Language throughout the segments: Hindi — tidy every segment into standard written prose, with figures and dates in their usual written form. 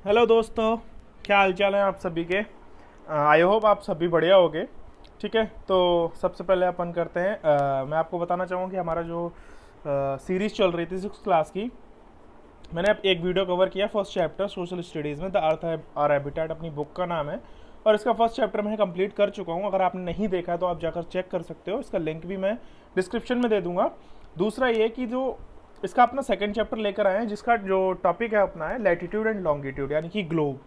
हेलो दोस्तों, क्या हाल चाल है आप सभी के। आई होप आप सभी बढ़िया होगे। ठीक है, तो सबसे पहले अपन करते हैं। मैं आपको बताना चाहूँगा कि हमारा जो सीरीज़ चल रही थी 6th क्लास की, मैंने अब एक वीडियो कवर किया फर्स्ट चैप्टर सोशल स्टडीज़ में, द अर्थ है और हैबिटेट अपनी बुक का नाम है। और इसका फर्स्ट चैप्टर मैं कंप्लीट कर चुका हूँ। अगर आपने नहीं देखा तो आप जाकर चेक कर सकते हो, इसका लिंक भी मैं डिस्क्रिप्शन में दे दूंगा। दूसरा ये कि जो इसका अपना सेकंड चैप्टर लेकर आए हैं, जिसका जो टॉपिक है अपना है लैटिट्यूड एंड लॉन्गिट्यूड, यानी कि ग्लोब।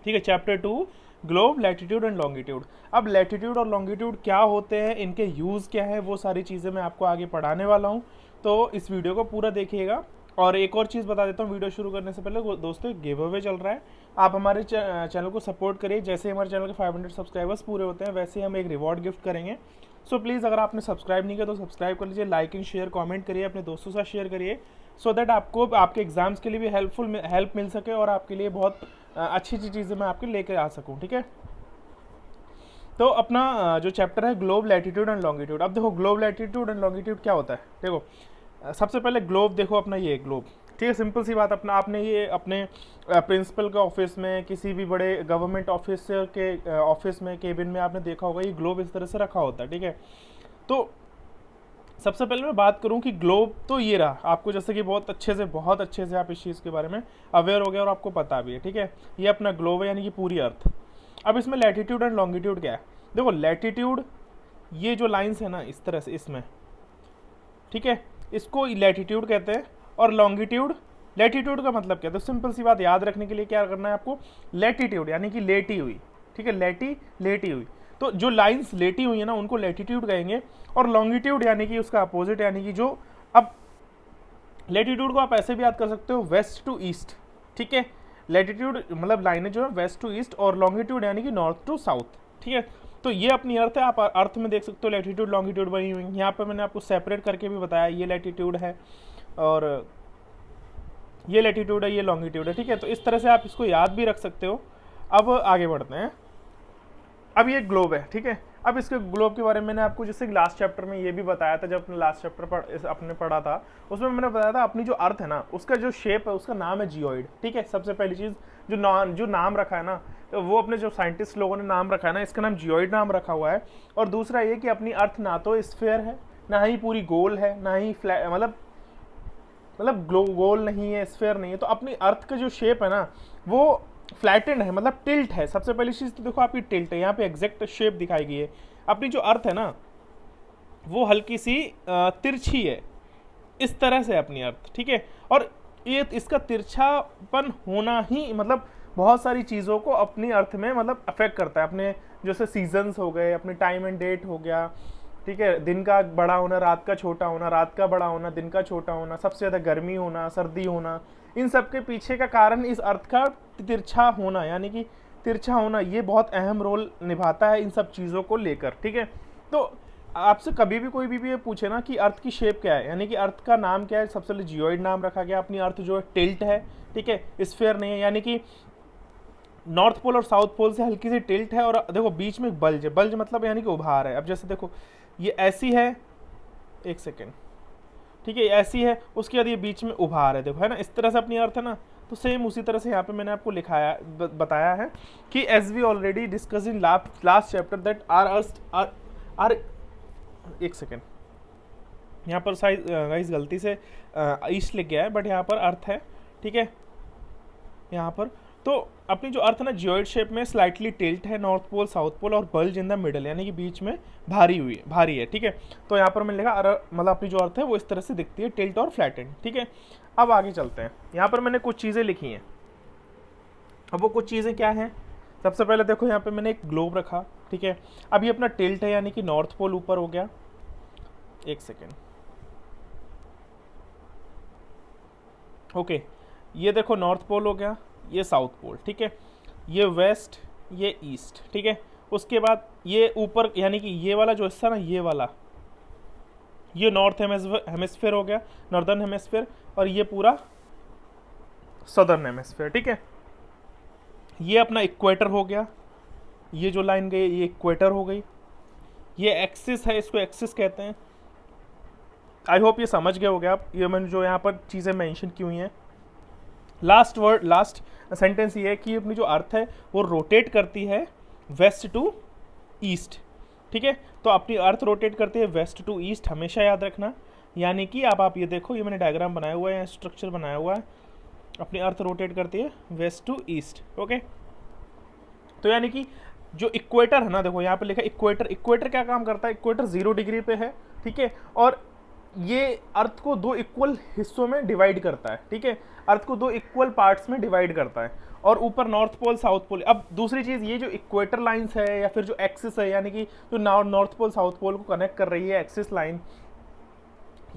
ठीक है, chapter 2 globe, latitude and longitude. अब लैटिट्यूड और लॉन्गिट्यूड क्या होते हैं, इनके यूज़ क्या है, वो सारी चीज़ें मैं आपको आगे पढ़ाने वाला हूँ। तो इस वीडियो को पूरा देखिएगा। और एक और चीज़ बता देता हूँ वीडियो शुरू करने से पहले, दोस्तों गिव अवे चल रहा है। आप हमारे चैनल को सपोर्ट करिए। जैसे हमारे चैनल के 500 सब्सक्राइबर्स पूरे होते हैं, वैसे हम एक रिवॉर्ड गिफ्ट करेंगे। सो प्लीज़, अगर आपने सब्सक्राइब नहीं किया तो सब्सक्राइब कर लीजिए, लाइक एंड शेयर कमेंट करिए, अपने दोस्तों के साथ शेयर करिए, सो दैट आपको आपके एग्जाम्स के लिए भी हेल्प मिल सके और आपके लिए बहुत अच्छी अच्छी चीज़ें मैं आपके लेकर आ सकूँ। ठीक है, तो अपना जो चैप्टर है ग्लोब, लैटिट्यूड एंड लॉन्गिट्यूड। अब देखो ग्लोब, लैटिट्यूड एंड लॉन्गिट्यूड क्या होता है। देखो सबसे पहले ग्लोब देखो, अपना ये ग्लोब। ठीक है, सिंपल सी बात, अपना आपने ये अपने प्रिंसिपल के ऑफिस में, किसी भी बड़े गवर्नमेंट ऑफिसर के ऑफिस में, केबिन में आपने देखा होगा ये ग्लोब इस तरह से रखा होता है। ठीक है, तो सबसे पहले मैं बात करूं कि ग्लोब तो ये रहा आपको, जैसे कि बहुत अच्छे से आप इस चीज़ के बारे में अवेयर हो गए और आपको पता भी है। ठीक है, ये अपना ग्लोब है, यानी कि पूरी अर्थ। अब इसमें लैटिट्यूड एंड लॉन्गिट्यूड क्या है। देखो लैटिट्यूड, ये जो लाइंस है ना इस तरह से इसमें, ठीक है, इसको लैटिट्यूड कहते हैं। और लॉन्गिट्यूड, लैटिट्यूड का मतलब क्या है, तो सिंपल सी बात याद रखने के लिए क्या करना है आपको, लैटिट्यूड यानी कि लेटी हुई। ठीक है, लेटी हुई, तो जो लाइंस लेटी हुई है ना उनको लैटिट्यूड कहेंगे। और लॉन्गिट्यूड यानी कि उसका अपोजिट, यानी कि जो, अब लैटिट्यूड को आप ऐसे भी याद कर सकते हो, वेस्ट टू ईस्ट। ठीक है, लैटिट्यूड मतलब लाइनें जो है वेस्ट टू ईस्ट, और लॉन्गिट्यूड यानी कि नॉर्थ टू साउथ। ठीक है, तो ये अपनी अर्थ है। आप अर्थ में देख सकते हो लैटिट्यूड लॉन्गिट्यूड बनी हुई। यहाँ पे मैंने आपको सेपरेट करके भी बताया, ये लैटिट्यूड है और ये लैटिट्यूड है, ये लॉन्गिट्यूड है। ठीक है, तो इस तरह से आप इसको याद भी रख सकते हो। अब आगे बढ़ते हैं। अब ये ग्लोब है। ठीक है, अब इसके ग्लोब के बारे में मैंने आपको जैसे लास्ट चैप्टर में ये भी बताया था, जब अपने लास्ट चैप्टर अपने पढ़ा था, उसमें मैंने बताया था अपनी जो अर्थ है ना उसका जो शेप है उसका नाम है जियोइड। ठीक है, सबसे पहली चीज़ जो नाम रखा है ना, तो वो अपने जो साइंटिस्ट लोगों ने नाम रखा है ना, इसका नाम जियोइड नाम रखा हुआ है। और दूसरा ये कि अपनी अर्थ ना तो स्फेयर है, ना ही पूरी गोल है, ना ही फ्लैट, मतलब गोल नहीं है, स्फेयर नहीं है। तो अपनी अर्थ का जो शेप है ना वो फ्लैटेंड है, मतलब टिल्ट है। सबसे पहली चीज़ तो देखो आपकी टिल्ट है, यहाँ पे एग्जैक्ट शेप दिखाई गई है। अपनी जो अर्थ है ना वो हल्की सी तिरछी है, इस तरह से अपनी अर्थ। ठीक है, और ये इसका तिरछापन होना ही मतलब बहुत सारी चीज़ों को अपनी अर्थ में मतलब अफेक्ट करता है। अपने जैसे सीजन्स हो गए, अपने टाइम एंड डेट हो गया। ठीक है, दिन का बड़ा होना, रात का छोटा होना, रात का बड़ा होना, दिन का छोटा होना, सबसे ज़्यादा गर्मी होना, सर्दी होना, इन सब के पीछे का कारण इस अर्थ का तिरछा होना, यानी कि तिरछा होना ये बहुत अहम रोल निभाता है इन सब चीज़ों को लेकर। ठीक है, तो आपसे कभी भी कोई भी ये पूछे ना कि अर्थ की शेप क्या है, यानी कि अर्थ का नाम क्या है, सबसे पहले जियोइड नाम रखा गया। अपनी अर्थ जो है टिल्ट है। ठीक है, स्फेयर नहीं है, यानी कि नॉर्थ पोल और साउथ पोल से हल्की सी टिल्ट है। और देखो बीच में बल्ज है, बल्ज मतलब यानी कि उभार है। अब जैसे देखो ये ऐसी है, एक सेकेंड, ठीक है, ऐसी है, उसके बाद ये बीच में उभार है, देखो है ना, इस तरह से अपनी अर्थ है ना। तो सेम उसी तरह से यहाँ पे मैंने आपको लिखाया बताया है कि as we already discuss in last chapter that are एक सेकेंड, यहाँ पर गाइस गलती से ईस्ट लिख गया है, बट यहाँ पर अर्थ है। ठीक है, यहाँ पर तो अपनी जो अर्थ ना जियोइड शेप में स्लाइटली टिल्ट है, नॉर्थ पोल साउथ पोल, और बल्ज इन द मिडल, यानी कि बीच में भारी है। ठीक है, तो यहाँ पर मैंने लिखा मतलब अपनी जो अर्थ है वो इस तरह से दिखती है, टिल्ट और फ्लैटेंड। ठीक है, अब आगे चलते हैं। यहाँ पर मैंने कुछ चीज़ें लिखी हैं। अब वो कुछ चीज़ें क्या हैं, सबसे पहले देखो यहाँ पे मैंने एक ग्लोब रखा। ठीक है, अब ये अपना टिल्ट है, यानी कि नॉर्थ पोल ऊपर हो गया। एक सेकेंड, ओके, ये देखो नॉर्थ पोल हो गया, ये साउथ पोल। ठीक है, ये वेस्ट, ये ईस्ट। ठीक है, उसके बाद ये ऊपर, यानी कि ये वाला जो हिस्सा ना, ये वाला, ये नॉर्थ हेमिस्फेयर हो गया, नॉर्दर्न हेमिस्फेयर, और ये पूरा सदर्न हेमिस्फेयर। ठीक है, ये अपना इक्वेटर हो गया, ये जो लाइन गई ये इक्वेटर हो गई। ये एक्सिस है, इसको एक्सिस कहते हैं। आई होप ये समझ गए होगे आप, ये मैंने जो यहाँ पर चीज़ें मेंशन की हुई हैं। लास्ट सेंटेंस ये है कि अपनी जो अर्थ है वो रोटेट करती है वेस्ट टू ईस्ट। ठीक है, तो अपनी अर्थ रोटेट करती है वेस्ट टू ईस्ट, हमेशा याद रखना। यानी कि अब आप ये देखो, ये मैंने डायग्राम बनाया हुआ है, स्ट्रक्चर बनाया हुआ है, अपनी अर्थ रोटेट करती है वेस्ट टू ईस्ट। ओके, तो यानी कि जो इक्वेटर है ना, देखो यहाँ पे लिखा है इक्वेटर। इक्वेटर क्या काम करता है? इक्वेटर 0 डिग्री पे है, ठीक है, और ये अर्थ को 2 इक्वल हिस्सों में डिवाइड करता है। ठीक है, अर्थ को 2 इक्वल पार्ट्स में डिवाइड करता है, और ऊपर नॉर्थ पोल साउथ पोल। अब दूसरी चीज़, ये जो इक्वेटर लाइंस है या फिर जो एक्सिस है, यानी कि जो नॉर्थ पोल साउथ पोल को कनेक्ट कर रही है एक्सिस लाइन,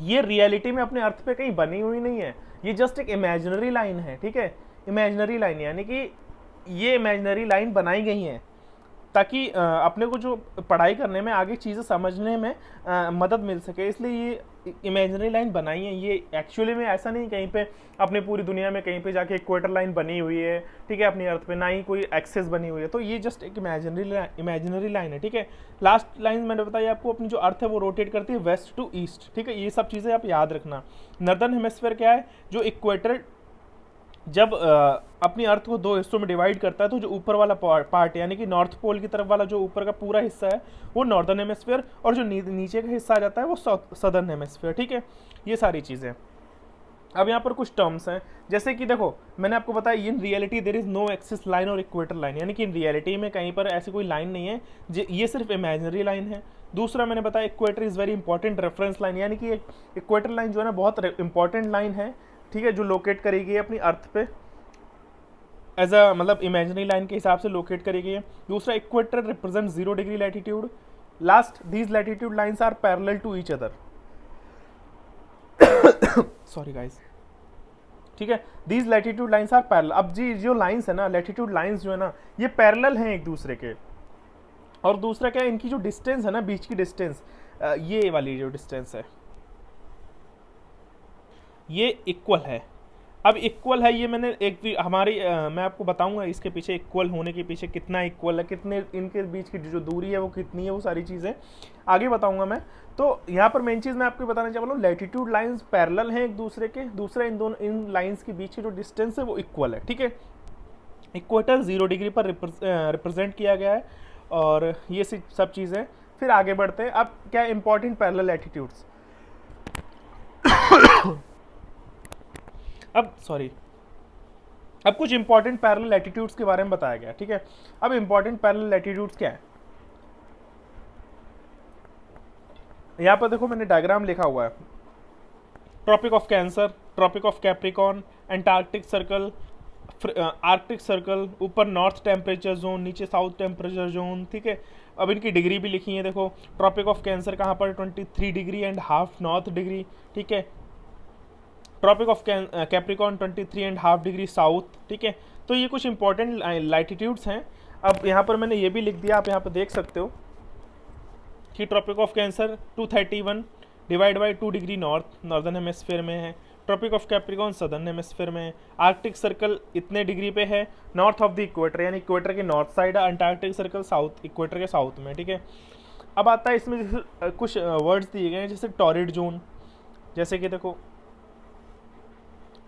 ये रियलिटी में अपने अर्थ पे कहीं बनी हुई नहीं है, ये जस्ट एक इमेजिनरी लाइन है। ठीक है, इमेजिनरी लाइन, यानी कि ये इमेजिनरी लाइन बनाई गई है ताकि अपने को जो पढ़ाई करने में, आगे चीज़ें समझने में मदद मिल सके, इसलिए ये इमेजिनरी लाइन बनाई है। ये एक्चुअली में ऐसा नहीं कहीं पे अपनी पूरी दुनिया में कहीं पे जाके इक्वेटर लाइन बनी हुई है, ठीक है, अपनी अर्थ पे ना ही कोई एक्सेस बनी हुई है, तो ये जस्ट एक इमेजिनरी लाइन है। ठीक है, लास्ट लाइन मैंने बताया आपको, अपनी जो अर्थ है वो रोटेट करती है वेस्ट टू ईस्ट। ठीक है, ये सब चीज़ें आप याद रखना। नॉर्दर्न हेमिस्फीयर क्या है? जो इक्वेटर जब अपनी अर्थ को 2 हिस्सों में डिवाइड करता है, तो जो ऊपर वाला पार्ट यानी कि नॉर्थ पोल की तरफ वाला जो ऊपर का पूरा हिस्सा है वो नॉर्दर्न हेमिस्फीयर, और जो नीचे का हिस्सा आ जाता है वो सदर्न हेमिस्फीयर। ठीक है, ये सारी चीज़ें। अब यहाँ पर कुछ टर्म्स हैं, जैसे कि देखो मैंने आपको बताया, in reality there is no axis line और इक्वेटर लाइन, यानी कि इन रियलिटी में कहीं पर ऐसी कोई लाइन नहीं है, ये सिर्फ इमेजिनरी लाइन है। दूसरा मैंने बताया, equator is very important reference line, यानी कि इक्वेटर लाइन जो है ना बहुत इंपॉर्टेंट लाइन है, ठीक है, जो लोकेट करी गई है अपनी अर्थ पे एज अ, मतलब इमेजिनरी लाइन के हिसाब से लोकेट करी गई है। दूसरा, equator represent 0 degree latitude. Last, these latitude lines are parallel to each other. Sorry guys, ठीक है, these latitude lines are parallel. अब जी जो लाइन्स है ना, लैटिट्यूड लाइन्स जो है ना, ये पैरेलल हैं एक दूसरे के। और दूसरा क्या है, इनकी जो डिस्टेंस है ना, बीच की डिस्टेंस, ये वाली जो डिस्टेंस है ये इक्वल है। अब इक्वल है, ये मैंने एक हमारी मैं आपको बताऊंगा इसके पीछे इक्वल होने के पीछे कितना इक्वल है, कितने इनके बीच की जो दूरी है वो कितनी है, वो सारी चीज़ें आगे बताऊंगा मैं। तो यहाँ पर मेन चीज़ मैं आपको बताना चाह रहा हूँ, लैटिट्यूड लाइंस पैरेलल हैं एक दूसरे के। दूसरा, इन लाइंस के बीच की जो डिस्टेंस है वो इक्वल है। ठीक है, इक्वेटर 0 डिग्री पर रिप्रेजेंट किया गया है, और ये सब चीज़ें। फिर आगे बढ़ते हैं। अब क्या इंपॉर्टेंट पैरेलल लैटिट्यूड्स, अब कुछ इंपॉर्टेंट पैरेलल लैटिट्यूड्स के बारे में बताया गया। ठीक है, अब इंपॉर्टेंट पैरेलल लैटिट्यूड्स क्या है, यहाँ पर देखो मैंने डायग्राम लिखा हुआ है। Tropic of cancer, tropic of capricorn, antarctic circle, arctic circle, ऊपर नॉर्थ टेम्परेचर जोन, नीचे साउथ टेम्परेचर जोन। ठीक है, अब इनकी डिग्री भी लिखी है। देखो ट्रॉपिक ऑफ कैंसर कहाँ पर, 23 degree and half north degree. ठीक है, tropic of capricorn 23 and half degree south. ठीक है, तो ये कुछ इंपॉर्टेंट लैटिट्यूड्स हैं। अब यहाँ पर मैंने ये भी लिख दिया, आप यहाँ पर देख सकते हो कि tropic of cancer 231 divide by 2 degree northern hemisphere में है। Tropic of capricorn southern hemisphere में है। आर्कटिक सर्कल इतने डिग्री पे है, नॉर्थ ऑफ द इक्वेटर, यानी इक्वेटर के नॉर्थ साइड है। अंटार्कटिक सर्कल साउथ, इक्वेटर के साउथ में। ठीक है, अब आता है इसमें कुछ वर्ड्स दिए गए हैं, जैसे टॉरिड जोन, जैसे कि देखो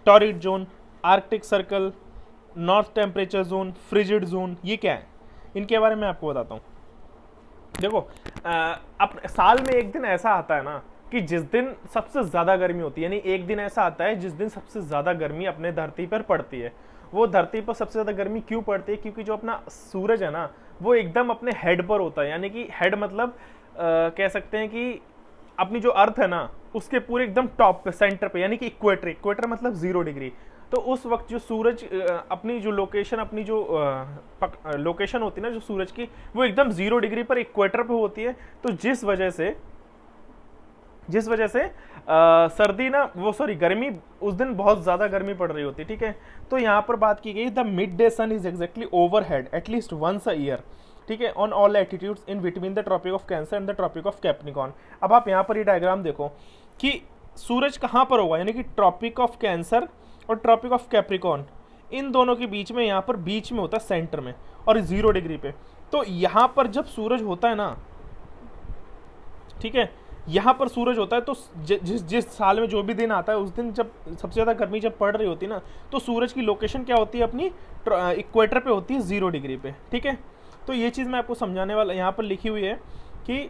torrid zone, Arctic circle, north temperature zone, frigid zone, ये क्या है, इनके बारे में आपको बताता हूँ। देखो अब साल में एक दिन ऐसा आता है ना कि जिस दिन सबसे ज़्यादा गर्मी होती है, यानी एक दिन ऐसा आता है जिस दिन सबसे ज़्यादा गर्मी अपने धरती पर पड़ती है। वो धरती पर सबसे ज़्यादा गर्मी क्यों पड़ती है? क्योंकि जो अपना सूरज है ना, वो एकदम अपने हेड पर होता है, यानी कि हेड मतलब कह सकते हैं कि अपनी जो अर्थ है ना उसके पूरे एकदम टॉप पे, सेंटर पे, यानी कि इक्वेटर। इक्वेटर मतलब 0 डिग्री। तो उस वक्त जो सूरज अपनी जो लोकेशन, अपनी जो लोकेशन होती है ना जो सूरज की, वो एकदम 0 डिग्री पर इक्वेटर पे होती है। तो जिस वजह से सर्दी ना, वो सॉरी गर्मी, उस दिन बहुत ज़्यादा गर्मी पड़ रही होती है। ठीक है, तो यहाँ पर बात की गई, the mid day sun is exactly over head at least once a year. ठीक है, on all attitudes in between the tropic of cancer and the tropic of capricorn. अब आप यहाँ पर ये डायग्राम देखो कि सूरज कहाँ पर होगा, यानी कि ट्रॉपिक ऑफ कैंसर और ट्रॉपिक ऑफ कैप्रिकॉन, इन दोनों के बीच में, यहाँ पर बीच में होता है सेंटर में, और 0 डिग्री पे। तो यहाँ पर जब सूरज होता है ना, ठीक है, यहाँ पर सूरज होता है तो जिस जिस साल में जो भी दिन आता है उस दिन जब सबसे ज़्यादा गर्मी जब पड़ रही होती है ना, तो सूरज की लोकेशन क्या होती है अपनी इक्वेटर पे होती है 0 डिग्री पे, ठीक है। तो ये चीज़ मैं आपको समझाने वाला, यहाँ पर लिखी हुई है कि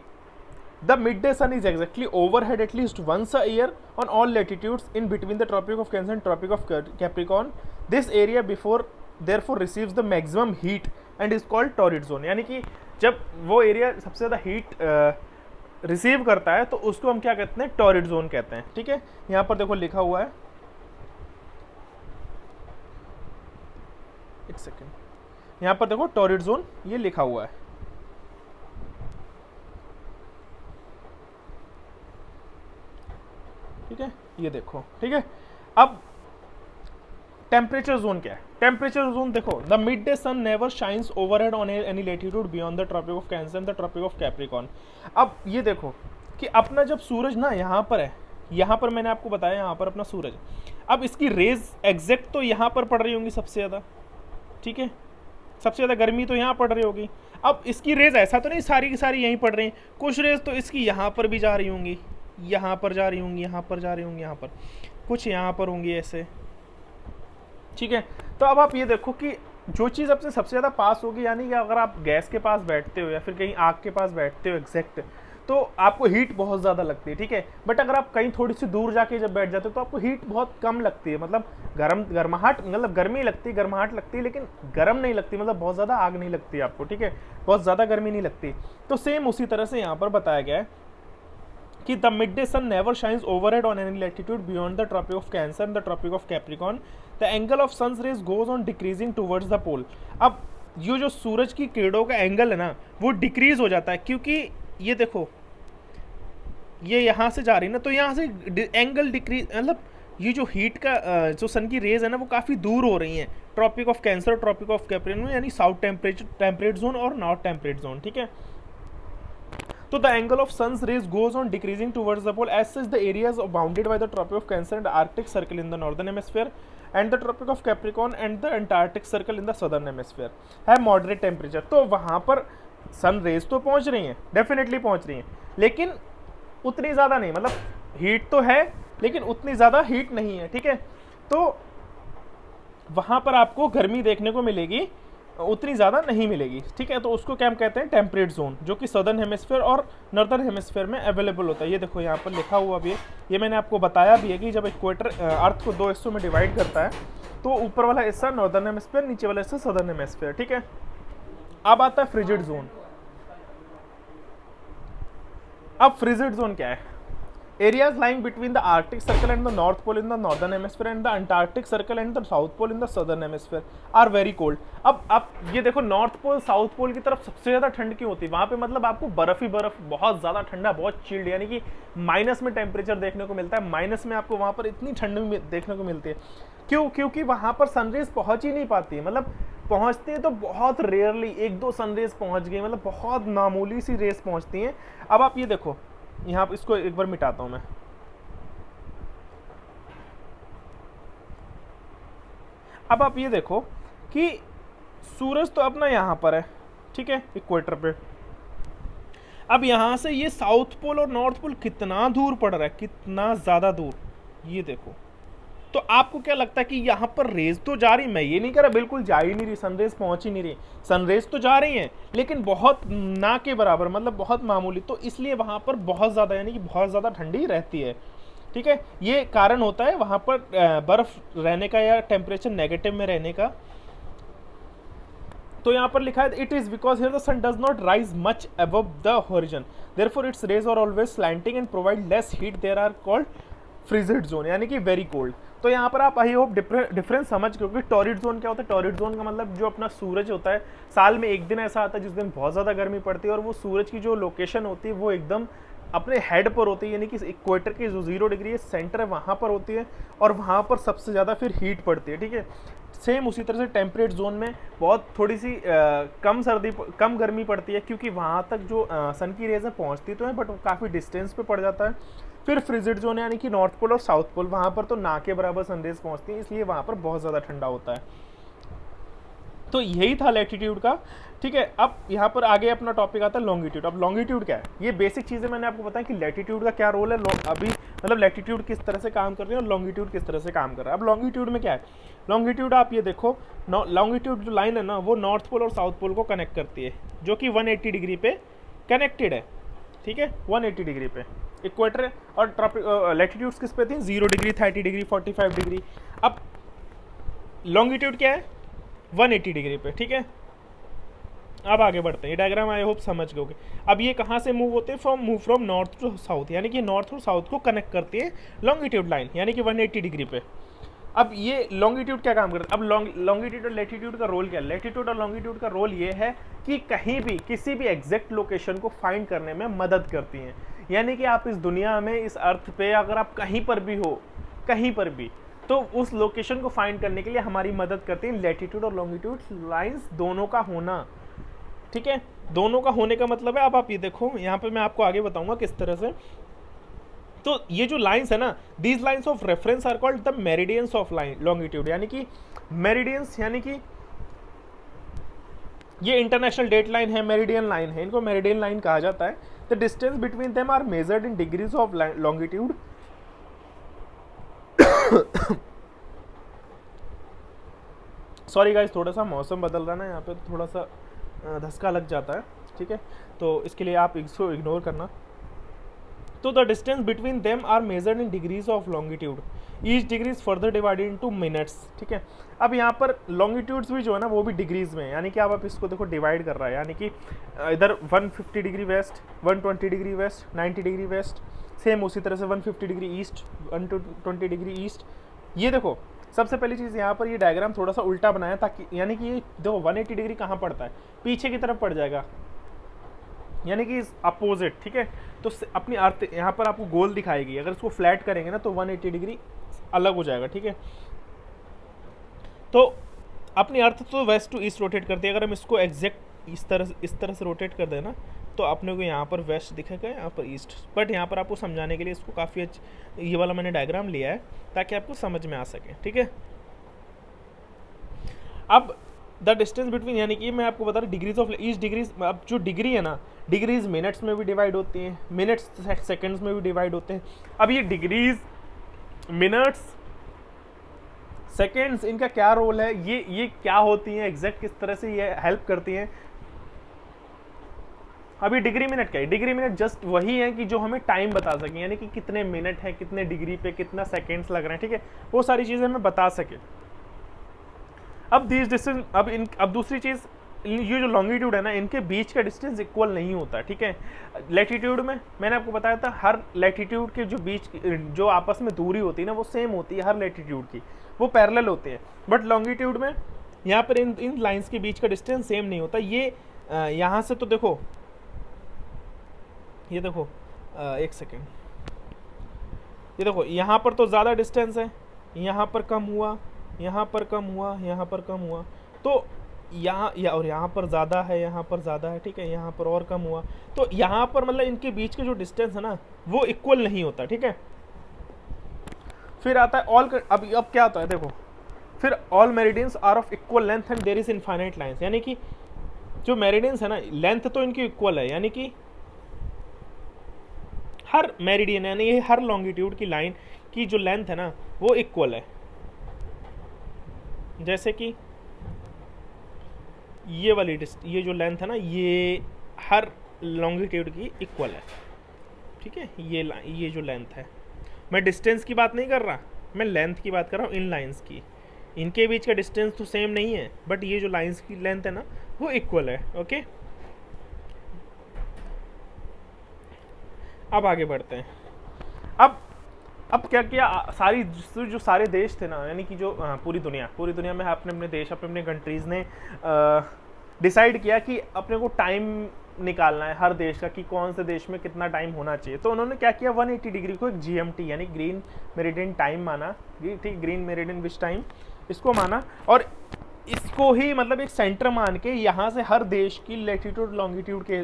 the mid day sun is exactly overhead at least once a year on all latitudes in between the tropic of cancer and tropic of capricorn. This area before therefore receives the maximum heat and is called torrid zone. यानी कि जब वो एरिया सबसे ज़्यादा हीट रिसीव करता है तो उसको हम क्या कहते हैं, टॉरिड जोन कहते हैं, ठीक है। यहाँ पर देखो लिखा हुआ है, एक सेकेंड, यहाँ पर देखो टॉरिड जोन ये लिखा हुआ है, ठीक है, ये देखो, ठीक है। अब टेम्परेचर जोन क्या है? टेम्परेचर जोन देखो, the mid day sun never shines overhead on any latitude beyond the tropic of cancer and the tropic of capricorn. अब ये देखो कि अपना जब सूरज ना यहाँ पर है, यहाँ पर मैंने आपको बताया यहाँ पर अपना सूरज, अब इसकी रेज एग्जैक्ट तो यहाँ पर पड़ रही होंगी सबसे ज़्यादा, ठीक है, सबसे ज़्यादा गर्मी तो यहाँ पड़ रही होगी। अब इसकी रेज ऐसा तो नहीं सारी की सारी यहीं पड़ रही हैं, कुछ रेज तो इसकी यहाँ पर भी जा रही होंगी, यहाँ पर जा रही होंगी, यहाँ पर जा रही होंगी, यहाँ पर कुछ यहाँ पर होंगी ऐसे, ठीक है। तो अब आप ये देखो कि जो चीज़ आपसे सबसे ज़्यादा पास होगी, यानी कि अगर आप गैस के पास बैठते हो या फिर कहीं आग के पास बैठते हो एग्जैक्ट, तो आपको हीट बहुत ज़्यादा लगती है, ठीक है। बट अगर आप कहीं थोड़ी सी दूर जाके जब बैठ जाते हो तो आपको हीट बहुत कम लगती है, मतलब गर्माहट, मतलब गर्मी लगती है, गर्माहट लगती है, लेकिन गर्म नहीं लगती, मतलब बहुत ज़्यादा आग नहीं लगती आपको, ठीक है, बहुत ज़्यादा गर्मी नहीं लगती। तो सेम उसी तरह से यहाँ पर बताया गया है कि the mid day sun never shines overhead on any latitude beyond the tropic of cancer and the tropic of Capricorn. The angle of sun's rays goes on decreasing towards the pole. अब ये जो सूरज की किरणों का एंगल है ना, वो डिक्रीज हो जाता है, क्योंकि ये देखो ये यहाँ से जा रही है ना, तो यहाँ से एंगल डिक्रीज, मतलब ये जो हीट का जो सन की रेज है ना, वो काफ़ी दूर हो रही हैं tropic of cancer, tropic of capricorn, यानी साउथ टेम्परेट जोन और नॉर्थ टेम्परेट जोन, ठीक है। So the angle of sun's rays goes on decreasing towards the pole. As such, the areas bounded by the tropic of Cancer and the Arctic Circle in the northern hemisphere, and the tropic of Capricorn and the Antarctic Circle in the southern hemisphere have moderate temperature. तो वहाँ पर सन रेज तो पहुँच रही हैं, डेफिनेटली पहुँच रही हैं, लेकिन उतनी ज़्यादा नहीं, मतलब हीट तो है लेकिन उतनी ज़्यादा हीट नहीं है, ठीक है। तो वहाँ पर आपको गर्मी देखने को मिलेगी, उतनी ज़्यादा नहीं मिलेगी, ठीक है। तो उसको क्या हम कहते हैं, टेम्परेट जोन, जो कि सदर्न हेमिस्फीयर और नॉर्दर्न हेमिस्फीयर में अवेलेबल होता है। ये देखो यहाँ पर लिखा हुआ भी है, ये मैंने आपको बताया भी है कि जब इक्वेटर अर्थ को 2 हिस्सों में डिवाइड करता है तो ऊपर वाला हिस्सा नॉर्दर्न हेमिस्फीयर, नीचे वाला हिस्सा सदर्न हेमिस्फीयर, ठीक है। अब आता है फ्रिजिड जोन। अब फ्रिजिड जोन क्या है? Areas lying between the Arctic Circle and the North Pole in the northern hemisphere and the Antarctic Circle and the South Pole in the southern hemisphere are very cold। अब ये देखो, नॉर्थ पोल साउथ पोल की तरफ सबसे ज़्यादा ठंड क्यों होती है? वहाँ पे मतलब आपको बर्फ ही बर्फ, बहुत ज़्यादा ठंडा, बहुत चिल्ड, यानी कि माइनस में टेम्परेचर देखने को मिलता है, माइनस में आपको वहाँ पर इतनी ठंड देखने को मिलती है। क्यों? क्योंकि वहाँ पर सनरेज पहुँच ही नहीं पाती है, मतलब पहुँचती है तो बहुत रेयरली, 1-2 सनरेज पहुँच गई, मतलब बहुत मामूली सी रेज पहुँचती हैं। अब आप ये देखो, यहाँ पर इसको एक बार मिटाता हूँ मैं। अब आप ये देखो कि सूरज तो अपना यहाँ पर है, ठीक है, इक्वेटर पे। अब यहाँ से ये साउथ पोल और नॉर्थ पोल कितना दूर पड़ रहा है, कितना ज़्यादा दूर, ये देखो। तो आपको क्या लगता है कि यहाँ पर रेज तो जा रही, मैं ये नहीं कह रहा बिल्कुल जा ही नहीं रही, सनरेज पहुँच ही नहीं रही, सनरेज तो जा रही हैं लेकिन बहुत ना के बराबर, मतलब बहुत मामूली। तो इसलिए वहाँ पर बहुत ज़्यादा, यानी कि बहुत ज़्यादा ठंडी रहती है, ठीक है। ये कारण होता है वहाँ पर बर्फ़ रहने का या टेम्परेचर नेगेटिव में रहने का। तो यहाँ पर लिखा है, it is because here the sun does not rise much above the horizon, therefore its rays are always slanting and provide less heat, there are called frigid zone, यानी कि वेरी कोल्ड। तो यहाँ पर आप आई होप डिफरेंस समझ, क्योंकि टॉरिड जोन क्या होता है? टॉरिड जोन का मतलब जो अपना सूरज होता है, साल में एक दिन ऐसा आता है जिस दिन बहुत ज़्यादा गर्मी पड़ती है और वो सूरज की जो लोकेशन होती है वो एकदम अपने हेड पर होती है, यानी कि इक्वेटर की जो 0 डिग्री सेंटर है वहाँ पर होती है और वहाँ पर सबसे ज़्यादा फिर हीट पड़ती है, ठीक है। सेम उसी तरह से टेम्परेट जोन में बहुत थोड़ी सी कम गर्मी पड़ती है, क्योंकि वहाँ तक जो सन की रेज़ पहुँचती तो है बट वो काफ़ी डिस्टेंस पे पड़ जाता है। फिर फ्रिजिड जोन यानी कि नॉर्थ पोल और साउथ पोल, वहाँ पर तो ना के बराबर सनरेज पहुँचती है, इसलिए वहाँ पर बहुत ज़्यादा ठंडा होता है। तो यही था लैटिट्यूड का, ठीक है। अब यहाँ पर आगे अपना टॉपिक आता है लॉन्गिट्यूड। अब लॉन्गिट्यूड क्या है, ये बेसिक चीज़ें मैंने आपको बताया कि लैटिट्यूड का क्या रोल है, अभी मतलब लैटिट्यूड किस तरह से काम कर रही है और लॉन्गिट्यूड किस तरह से काम कर रहा है। अब लॉन्गिट्यूड में क्या है, लॉन्गिट्यूड आप ये देखो, लॉन्गिट्यूड जो लाइन है ना वो नॉर्थ पोल और साउथ पोल को कनेक्ट करती है, जो कि 180 डिग्री पे कनेक्टेड है, ठीक है, 180 डिग्री पे इक्वेटर। और लैटिट्यूड्स किस पे थी, 0 डिग्री, 30 डिग्री, 45 डिग्री। अब लॉन्गिट्यूड क्या है, 180 डिग्री पे, ठीक है। अब आगे बढ़ते हैं, ये डायग्राम आई होप समझ गए। अब ये कहाँ से मूव होते हैं, move from north to south, यानी कि नॉर्थ और साउथ को कनेक्ट करती है लॉन्गिट्यूड लाइन, यानी कि 180 डिग्री पे। अब ये लॉन्गिट्यूड क्या काम करता है, अब लॉन्गिट्यूड और लैटिट्यूड का रोल क्या है, लैटिट्यूड और लॉन्गिट्यूड का रोल ये है कि कहीं भी किसी भी एग्जैक्ट लोकेशन को फाइंड करने में मदद करती हैं। यानी कि आप इस दुनिया में, इस अर्थ पे अगर आप कहीं पर भी हो, कहीं पर भी, तो उस लोकेशन को फाइंड करने के लिए हमारी मदद करती हैं लैटिट्यूड और लॉन्गिट्यूड लाइन्स दोनों का होना, ठीक है। दोनों का होने का मतलब है, अब आप ये देखो यहाँ पे मैं आपको आगे बताऊंगा किस तरह से। तो ये जो लाइंस है ना, these lines of reference are called the meridians of line longitude, यानी कि मेरिडियंस, यानी कि ये इंटरनेशनल डेट लाइन है, मेरिडियन लाइन है, इनको मेरिडियन लाइन कहा जाता है। The distance between them are measured in degrees of longitude. Sorry guys, थोड़ा सा मौसम बदल रहा है ना यहाँ पे, थोड़ा सा धक्का लग जाता है, ठीक है, तो इसके लिए आप इसको इग्नोर करना। तो the distance between them are measured in degrees of longitude, each degree is further divided into minutes, ठीक है। अब यहाँ पर लॉन्गिट्यूड्स भी जो है ना वो भी डिग्रीज में है, यानी कि आप इसको देखो डिवाइड कर रहा है, यानी कि इधर 150 degree west, 120 degree west, 90 degree west, same उसी तरह से 150 डिग्री ईस्ट, 120 डिग्री ईस्ट। ये देखो सबसे पहली चीज़ यहाँ पर ये डायग्राम थोड़ा सा उल्टा बनाया ताकि, यानी कि ये देखो 180 डिग्री कहाँ पड़ता है, पीछे की तरफ पड़ जाएगा, यानी कि अपोजिट, ठीक है। तो अपनी अर्थ यहाँ पर आपको गोल दिखाएगी, अगर इसको फ्लैट करेंगे ना तो 180 डिग्री अलग हो जाएगा, ठीक है। तो अपनी अर्थ तो वेस्ट टू ईस्ट रोटेट करती है, अगर हम इसको एग्जैक्ट इस तरह से रोटेट कर दें ना तो अपने को यहाँ पर वेस्ट दिखेगा, यहाँ पर ईस्ट। बट यहाँ पर आपको समझाने के लिए इसको काफ़ी ये वाला मैंने डायग्राम लिया है ताकि आपको समझ में आ सके, ठीक है। अब द डिस्टेंस बिटवीन, यानी कि मैं आपको बता रहा डिग्रीज ऑफ ईच डिग्रीज, अब जो डिग्री है ना, डिग्रीज मिनट्स में भी डिवाइड होती हैं, मिनट्स सेकंड्स में भी डिवाइड होते हैं। अब ये डिग्रीज, मिनट्स, सेकंड्स, इनका क्या रोल है, ये क्या होती हैं एग्जैक्ट, किस तरह से ये हेल्प करती हैं। अभी डिग्री मिनट क्या है, डिग्री मिनट जस्ट वही है कि जो हमें टाइम बता सके, यानी कि कितने मिनट है, कितने डिग्री पे कितना सेकेंड्स लग रहे हैं, ठीक है, वो सारी चीज़ें हमें बता सके। अब दीज डिस्टेंस, अब दूसरी चीज़, ये जो लॉन्गिट्यूड है ना, इनके बीच का डिस्टेंस इक्वल नहीं होता, ठीक है। लैटिट्यूड में मैंने आपको बताया था हर लैटिट्यूड के जो बीच जो आपस में दूरी होती है ना वो सेम होती है हर लैटिट्यूड की, वो पैरेलल होते हैं। बट लॉन्गिट्यूड में यहाँ पर इन लाइंस के बीच का डिस्टेंस सेम नहीं होता। ये यहाँ से तो देखो, ये देखो एक सेकेंड, ये देखो यहाँ पर तो ज़्यादा डिस्टेंस है, यहाँ पर कम हुआ, यहाँ पर कम हुआ, यहाँ पर कम हुआ, तो यहाँ और यहाँ पर ज़्यादा है, यहाँ पर ज़्यादा है, ठीक है, यहाँ पर और कम हुआ। तो यहाँ पर मतलब इनके बीच के जो डिस्टेंस है ना वो इक्वल नहीं होता, ठीक है। फिर आता है ऑल, अब क्या होता है देखो, फिर all meridians are of equal length and there is infinite lines, यानी कि जो मेरिडियंस है ना लेंथ तो इनकी इक्वल है, यानी कि हर मेरिडियन यानी ये हर लॉन्गिट्यूड की लाइन की जो लेंथ है ना वो इक्वल है। जैसे कि ये वाली ये जो लेंथ है ना ये हर लॉन्गिट्यूड की इक्वल है, ठीक है। ये जो लेंथ है, मैं डिस्टेंस की बात नहीं कर रहा, मैं लेंथ की बात कर रहा हूँ। इन लाइंस की, इनके बीच का डिस्टेंस तो सेम नहीं है बट ये जो लाइंस की लेंथ है ना वो इक्वल है, ओके। अब आगे बढ़ते हैं। अब क्या किया, जो सारे देश थे ना, यानी कि जो पूरी दुनिया में अपने अपने देश, अपने अपने कंट्रीज़ ने डिसाइड किया कि अपने को टाइम निकालना है हर देश का कि कौन से देश में कितना टाइम होना चाहिए। तो उन्होंने क्या किया, 180 डिग्री को एक GMT यानी ग्रीन मेरिडियन टाइम माना, ठीक, ग्रीन मेरिडियन विच टाइम इसको माना, और इसको ही मतलब एक सेंटर मान के यहाँ से हर देश की लैटिट्यूड लॉन्गिट्यूड के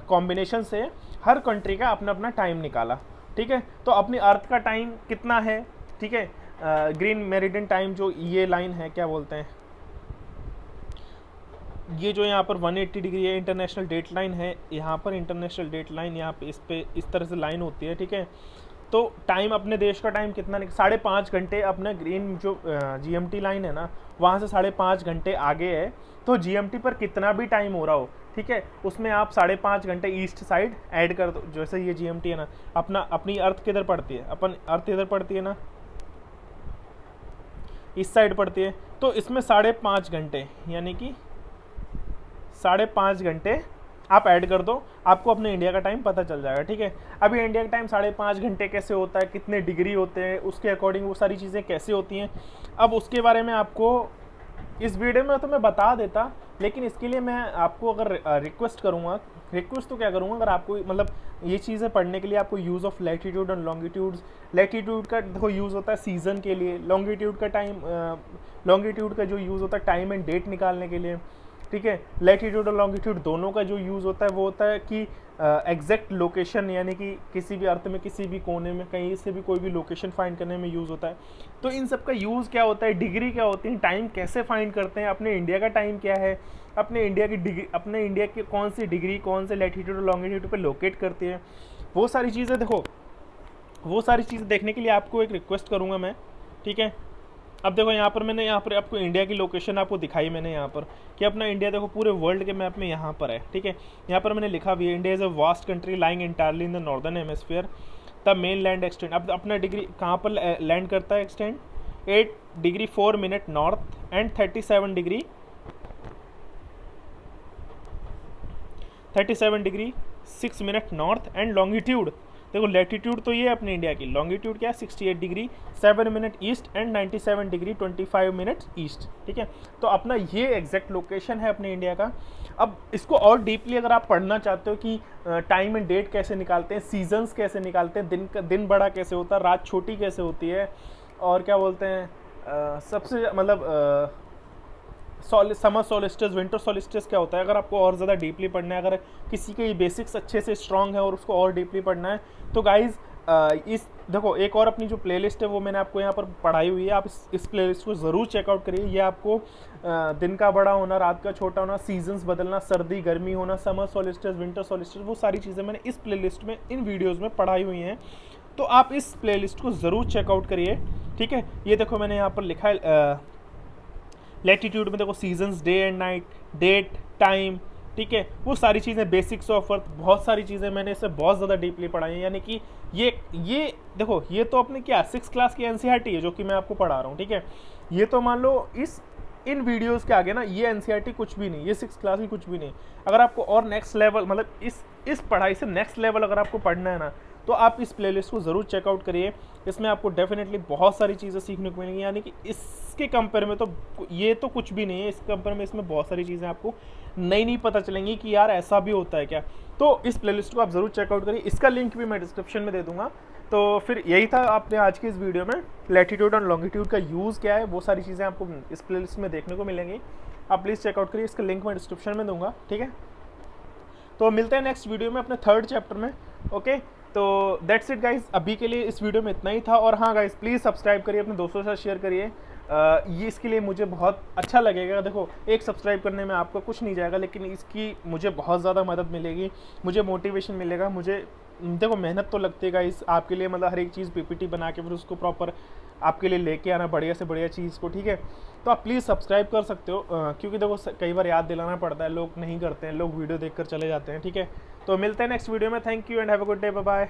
कॉम्बिनेशन से हर कंट्री का अपना अपना टाइम निकाला, ठीक है। तो अपनी अर्थ का टाइम कितना है, ठीक है, ग्रीन मेरिडियन टाइम जो ये लाइन है क्या बोलते हैं, ये जो यहाँ पर 180 डिग्री है इंटरनेशनल डेट लाइन है, यहाँ पर इंटरनेशनल डेट लाइन यहाँ पे इस तरह से लाइन होती है, ठीक है। तो टाइम अपने देश का टाइम कितना 5.5 घंटे अपना ग्रीन जो GMT लाइन है ना, वहाँ से 5.5 घंटे आगे है। तो GMT पर कितना भी टाइम हो रहा हो, ठीक है, उसमें आप 5.5 घंटे ईस्ट साइड ऐड कर दो। जैसे ये GMT है ना, अपनी अर्थ किधर पड़ती है, अपन अर्थ इधर पड़ती है ना, इस साइड पड़ती है। तो इसमें 5.5 घंटे यानी कि 5.5 घंटे आप ऐड कर दो, आपको अपने इंडिया का टाइम पता चल जाएगा, ठीक है। अभी इंडिया का टाइम 5.5 घंटे कैसे होता है, कितने डिग्री होते हैं, उसके अकॉर्डिंग वो सारी चीज़ें कैसे होती हैं, अब उसके बारे में आपको इस वीडियो में तो मैं बता देता, लेकिन इसके लिए मैं आपको अगर रिक्वेस्ट करूँगा, रिक्वेस्ट तो क्या करूँगा, अगर आपको मतलब ये चीज़ें पढ़ने के लिए आपको यूज़ ऑफ लैटिट्यूड और लॉन्गिट्यूड्स, लैटिट्यूड का देखो यूज़ होता है सीज़न के लिए, लॉन्गिट्यूड का जो यूज़ होता है टाइम एंड डेट निकालने के लिए, ठीक है। लैटिट्यूड और लॉन्गिट्यूड दोनों का जो यूज़ होता है वो होता है कि एग्जैक्ट लोकेशन, यानी कि किसी भी अर्थ में किसी भी कोने में कहीं से भी कोई भी लोकेशन फाइंड करने में यूज़ होता है। तो इन सब का यूज़ क्या होता है, डिग्री क्या होती है, टाइम कैसे फाइंड करते हैं, अपने इंडिया का टाइम क्या है, अपने इंडिया की डिग्री, अपने इंडिया की कौन सी डिग्री कौन से लैटिट्यूड और लॉन्गिट्यूड पर लोकेट करती है, वो सारी चीज़ें देखो, वो सारी चीज़ें देखने के लिए आपको एक रिक्वेस्ट करूँगा मैं, ठीक है। अब देखो यहाँ पर आपको इंडिया की लोकेशन आपको दिखाई मैंने यहाँ पर कि अपना इंडिया देखो पूरे वर्ल्ड के मैप में यहाँ पर है, ठीक है। यहाँ पर मैंने लिखा भी है India is a vast country lying entirely in the northern hemisphere, the main land extend. अब अपना डिग्री कहाँ पर लैंड करता है extend, 8 degree 4 minute north and 37 degree 6 minute north and longitude देखो, लैटिट्यूड तो ये है अपने इंडिया की, लॉन्गिट्यूड क्या है 68 degree 7 minute east and 97 degree 25 minute east, ठीक है। तो अपना ये एग्जैक्ट लोकेशन है अपने इंडिया का। अब इसको और डीपली अगर आप पढ़ना चाहते हो कि टाइम एंड डेट कैसे निकालते हैं, सीजन्स कैसे निकालते हैं, दिन बड़ा कैसे होता है, रात छोटी कैसे होती है, और क्या बोलते हैं सबसे मतलब समर सोलिस्टिस, विंटर सोलिस्टिस क्या होता है, अगर आपको और ज़्यादा डीपली पढ़ना है, अगर किसी के बेसिक्स अच्छे से स्ट्रांग है और उसको और डीपली पढ़ना है, तो गाइज़ इस देखो एक और अपनी जो प्लेलिस्ट है वो मैंने आपको यहाँ पर पढ़ाई हुई है, आप इस प्लेलिस्ट को ज़रूर चेकआउट करिए। ये आपको दिन का बड़ा होना, रात का छोटा होना, सीजन्स बदलना, सर्दी गर्मी होना, समर सोलिस्टिस, विंटर सोलिस्टिस, वो सारी चीज़ें मैंने इस प्लेलिस्ट में, इन वीडियोज़ में पढ़ाई हुई हैं। तो आप इस प्लेलिस्ट को ज़रूर चेकआउट करिए, ठीक है। ये देखो मैंने यहाँ पर लिखा है लैटिट्यूड में देखो seasons, day and night, date, time, ठीक है, वो सारी चीज़ें, बेसिक्स ऑफ अर्थ, बहुत सारी चीज़ें मैंने इससे बहुत ज़्यादा डीपली पढ़ाई है। यानी कि ये देखो, ये तो अपने क्या 6th क्लास की NCERT है जो कि मैं आपको पढ़ा रहा हूँ, ठीक है। ये तो मान लो इन वीडियोस के आगे ना ये NCERT कुछ भी नहीं, ये 6th क्लास की कुछ भी नहीं। अगर आपको और नेक्स्ट लेवल मतलब इस पढ़ाई से नेक्स्ट लेवल अगर आपको पढ़ना है ना, तो आप इस प्लेलिस्ट को ज़रूर चेकआउट करिए। इसमें आपको डेफिनेटली बहुत सारी चीज़ें सीखने को मिलेंगी, यानी कि इसके कंपेयर में तो ये तो कुछ भी नहीं है, इस कंपेयर में इसमें बहुत सारी चीज़ें आपको नई पता चलेंगी कि यार ऐसा भी होता है क्या। तो इस प्लेलिस्ट को आप ज़रूर चेकआउट करिए, इसका लिंक भी मैं डिस्क्रिप्शन में दे दूँगा। तो फिर यही था आपने आज की इस वीडियो में, लैटिट्यूड और लॉन्गिट्यूड का यूज़ क्या है, वो सारी चीज़ें आपको इस प्लेलिस्ट में देखने को मिलेंगी। आप प्लीज़ चेकआउट करिए, इसका लिंक मैं डिस्क्रिप्शन में दूँगा, ठीक है। तो मिलते हैं नेक्स्ट वीडियो में अपने 3rd चैप्टर में, ओके। तो दैट्स इट गाइज, अभी के लिए इस वीडियो में इतना ही था। और हाँ गाइज, प्लीज़ सब्सक्राइब करिए, अपने दोस्तों के साथ शेयर करिए, ये इसके लिए मुझे बहुत अच्छा लगेगा। देखो एक सब्सक्राइब करने में आपका कुछ नहीं जाएगा, लेकिन इसकी मुझे बहुत ज़्यादा मदद मिलेगी, मुझे मोटिवेशन मिलेगा, मुझे देखो मेहनत तो लगती है गाइज आपके लिए, मतलब हर एक चीज़ PPT बना के फिर उसको प्रॉपर आपके लिए लेके आना बढ़िया से बढ़िया चीज़ को, ठीक है। तो आप प्लीज़ सब्सक्राइब कर सकते हो, क्योंकि देखो कई बार याद दिलाना पड़ता है, लोग नहीं करते हैं, लोग वीडियो देखकर चले जाते हैं, ठीक है। तो मिलते हैं नेक्स्ट वीडियो में, thank you and have a good day, bye bye.